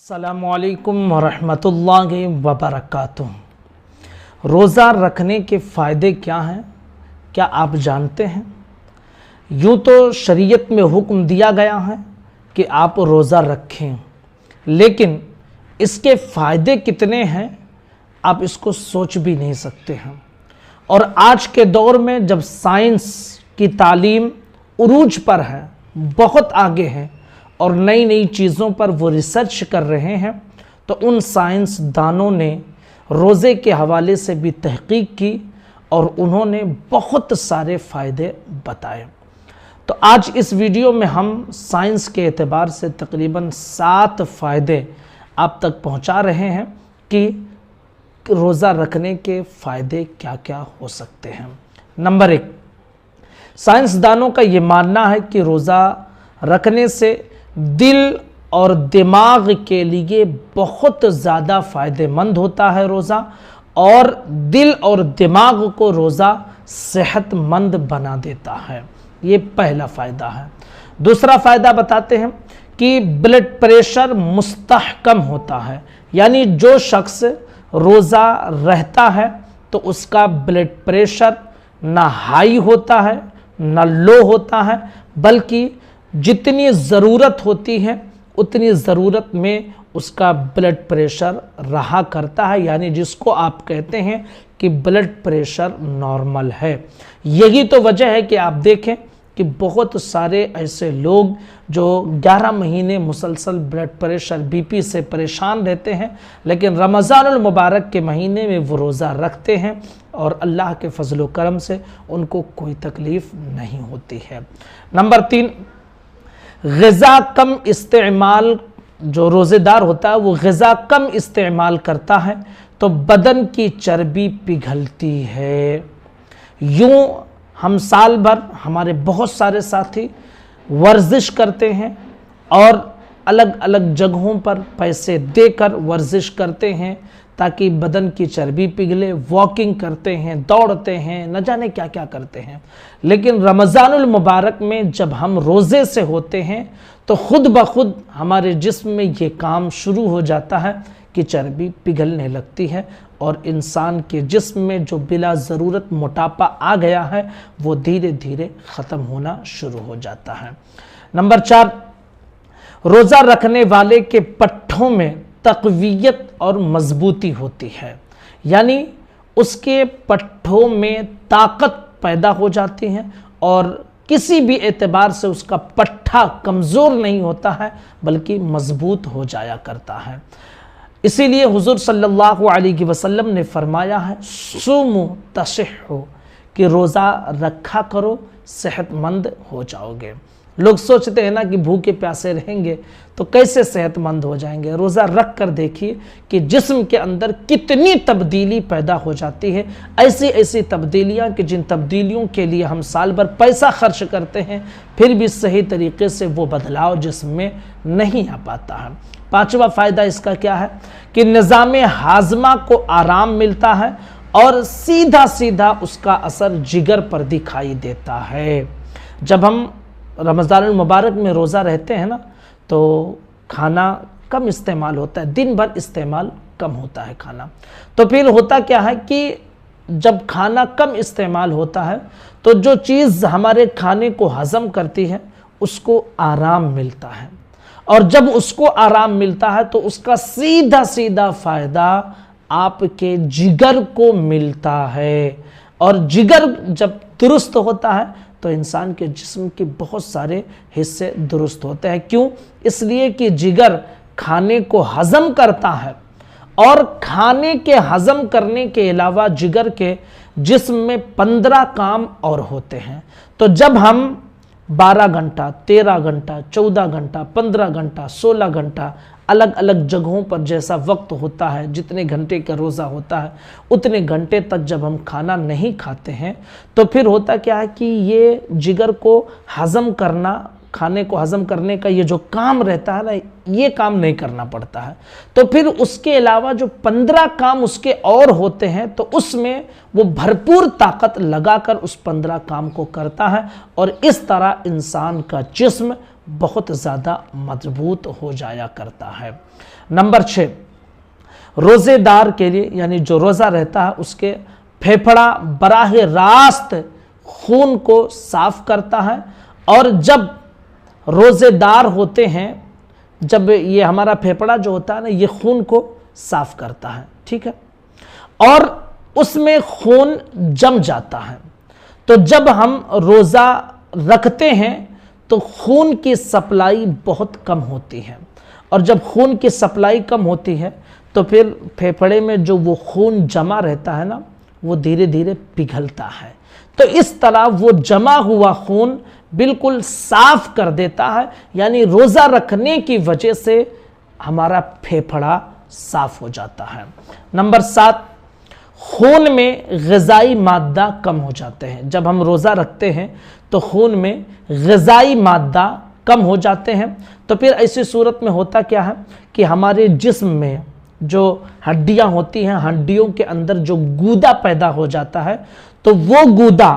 अस्सलामुअलैकुम वरहमतुल्लाहि वबरकातुह। रोज़ा रखने के फ़ायदे क्या हैं, क्या आप जानते हैं? यूँ तो शरीयत में हुक्म दिया गया है कि आप रोज़ा रखें, लेकिन इसके फ़ायदे कितने हैं आप इसको सोच भी नहीं सकते हैं। और आज के दौर में जब साइंस की तालीम उरूज पर है, बहुत आगे है और नई नई चीज़ों पर वो रिसर्च कर रहे हैं, तो उन साइंसदानों ने रोज़े के हवाले से भी तहकीक की और उन्होंने बहुत सारे फ़ायदे बताए। तो आज इस वीडियो में हम साइंस के एतबार से तकरीबन 7 फ़ायदे आप तक पहुंचा रहे हैं कि रोज़ा रखने के फ़ायदे क्या क्या हो सकते हैं। नंबर 1, साइंसदानों का ये मानना है कि रोज़ा रखने से दिल और दिमाग के लिए बहुत ज़्यादा फ़ायदेमंद होता है रोज़ा, और दिल और दिमाग को रोज़ा सेहतमंद बना देता है। ये पहला फ़ायदा है। दूसरा फ़ायदा बताते हैं कि ब्लड प्रेशर मुस्तहकम होता है, यानी जो शख्स रोज़ा रहता है तो उसका ब्लड प्रेशर ना हाई होता है ना लो होता है, बल्कि जितनी ज़रूरत होती है उतनी ज़रूरत में उसका ब्लड प्रेशर रहा करता है, यानी जिसको आप कहते हैं कि ब्लड प्रेशर नॉर्मल है। यही तो वजह है कि आप देखें कि बहुत सारे ऐसे लोग जो 11 महीने मुसलसल ब्लड प्रेशर बीपी से परेशान रहते हैं, लेकिन रमज़ानुल मुबारक के महीने में वो रोज़ा रखते हैं और अल्लाह के फजल व करम से उनको कोई तकलीफ़ नहीं होती है। नंबर 3, ग़िज़ा कम इस्तेमाल, जो रोज़ेदार होता है वो ग़िज़ा कम इस्तेमाल करता है तो बदन की चर्बी पिघलती है। यूँ हम साल भर हमारे बहुत सारे साथी वर्जिश करते हैं और अलग अलग जगहों पर पैसे देकर वर्जिश करते हैं ताकि बदन की चर्बी पिघले, वॉकिंग करते हैं, दौड़ते हैं, न जाने क्या क्या करते हैं। लेकिन रमज़ानुल मुबारक में जब हम रोज़े से होते हैं तो खुद ब खुद हमारे जिस्म में ये काम शुरू हो जाता है कि चर्बी पिघलने लगती है और इंसान के जिस्म में जो बिला ज़रूरत मोटापा आ गया है वो धीरे धीरे ख़त्म होना शुरू हो जाता है। नंबर 4, रोज़ा रखने वाले के पट्ठों में तक़वियत और मजबूती होती है, यानी उसके पट्ठों में ताकत पैदा हो जाती है और किसी भी एतबार से उसका पट्ठा कमज़ोर नहीं होता है बल्कि मजबूत हो जाया करता है। इसीलिए हुज़ूर सल्लल्लाहु अलैहि वसल्लम ने फरमाया है, सुमु तसिहु, कि रोज़ा रखा करो सेहतमंद हो जाओगे। लोग सोचते हैं ना कि भूखे प्यासे रहेंगे तो कैसे सेहतमंद हो जाएंगे। रोज़ा रख कर देखिए कि जिस्म के अंदर कितनी तब्दीली पैदा हो जाती है, ऐसी ऐसी तब्दीलियां कि जिन तब्दीलियों के लिए हम साल भर पैसा खर्च करते हैं फिर भी सही तरीके से वो बदलाव जिस्म में नहीं आ पाता है। 5वां फ़ायदा इसका क्या है कि निज़ाम हाज़मा को आराम मिलता है और सीधा सीधा उसका असर जिगर पर दिखाई देता है। जब हम रमज़ानुल मुबारक में रोज़ा रहते हैं ना तो खाना कम इस्तेमाल होता है, दिन भर इस्तेमाल कम होता है खाना। तो फिर होता क्या है कि जब खाना कम इस्तेमाल होता है तो जो चीज़ हमारे खाने को हज़म करती है उसको आराम मिलता है, और जब उसको आराम मिलता है तो उसका सीधा सीधा फ़ायदा आपके जिगर को मिलता है, और जिगर जब दुरुस्त होता है तो इंसान के जिस्म के बहुत सारे हिस्से दुरुस्त होते हैं। क्यों? इसलिए कि जिगर खाने को हज़म करता है, और खाने के हज़म करने के अलावा जिगर के जिस्म में 15 काम और होते हैं। तो जब हम 12 घंटा, 13 घंटा, 14 घंटा, 15 घंटा, 16 घंटा अलग अलग जगहों पर जैसा वक्त होता है, जितने घंटे का रोज़ा होता है उतने घंटे तक जब हम खाना नहीं खाते हैं तो फिर होता क्या है कि ये जिगर को हज़म करना, खाने को हज़म करने का ये जो काम रहता है ना, ये काम नहीं करना पड़ता है। तो फिर उसके अलावा जो 15 काम उसके और होते हैं तो उसमें वो भरपूर ताकत लगाकर उस 15 काम को करता है, और इस तरह इंसान का जिस्म बहुत ज़्यादा मजबूत हो जाया करता है। नंबर 6, रोज़ेदार के लिए यानी जो रोज़ा रहता है उसके फेफड़ा बराह रास्त खून को साफ करता है। और जब रोज़ेदार होते हैं, जब ये हमारा फेफड़ा जो होता है ना, ये खून को साफ करता है, ठीक है, और उसमें खून जम जाता है। तो जब हम रोज़ा रखते हैं तो खून की सप्लाई बहुत कम होती है, और जब खून की सप्लाई कम होती है तो फिर फेफड़े में जो वो खून जमा रहता है ना, वो धीरे धीरे पिघलता है। तो इस तरह वो जमा हुआ खून बिल्कुल साफ कर देता है, यानी रोज़ा रखने की वजह से हमारा फेफड़ा साफ हो जाता है। नंबर 7, खून में ग़िज़ाई मादा कम हो जाते हैं। जब हम रोज़ा रखते हैं तो खून में ग़िज़ाई मादा कम हो जाते हैं। तो फिर ऐसी सूरत में होता क्या है कि हमारे जिस्म में जो हड्डियां होती हैं, हड्डियों के अंदर जो गूदा पैदा हो जाता है, तो वो गूदा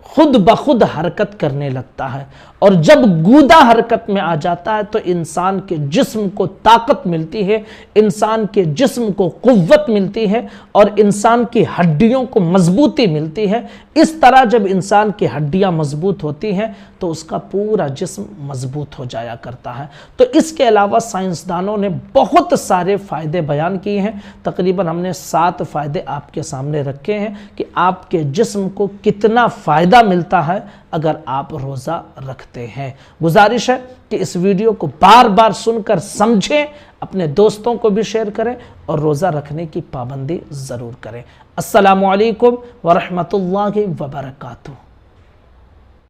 खुद ब खुद हरकत करने लगता है। और जब गूदा हरकत में आ जाता है तो इंसान के जिस्म को ताकत मिलती है, इंसान के जिस्म को कुव्वत मिलती है, और इंसान की हड्डियों को मजबूती मिलती है। इस तरह जब इंसान की हड्डियां मजबूत होती हैं तो उसका पूरा जिस्म मजबूत हो जाया करता है। तो इसके अलावा साइंसदानों ने बहुत सारे फ़ायदे बयान किए हैं। तकरीबन हमने 7 फ़ायदे आपके सामने रखे हैं कि आपके जिस्म को कितना फ़ायदा मिलता है अगर आप रोज़ा रखते हैं। गुजारिश है कि इस वीडियो को बार बार सुनकर समझें, अपने दोस्तों को भी शेयर करें और रोज़ा रखने की पाबंदी ज़रूर करें। अस्सलामु अलैकुम व रहमतुल्लाहि व बरकातुहू।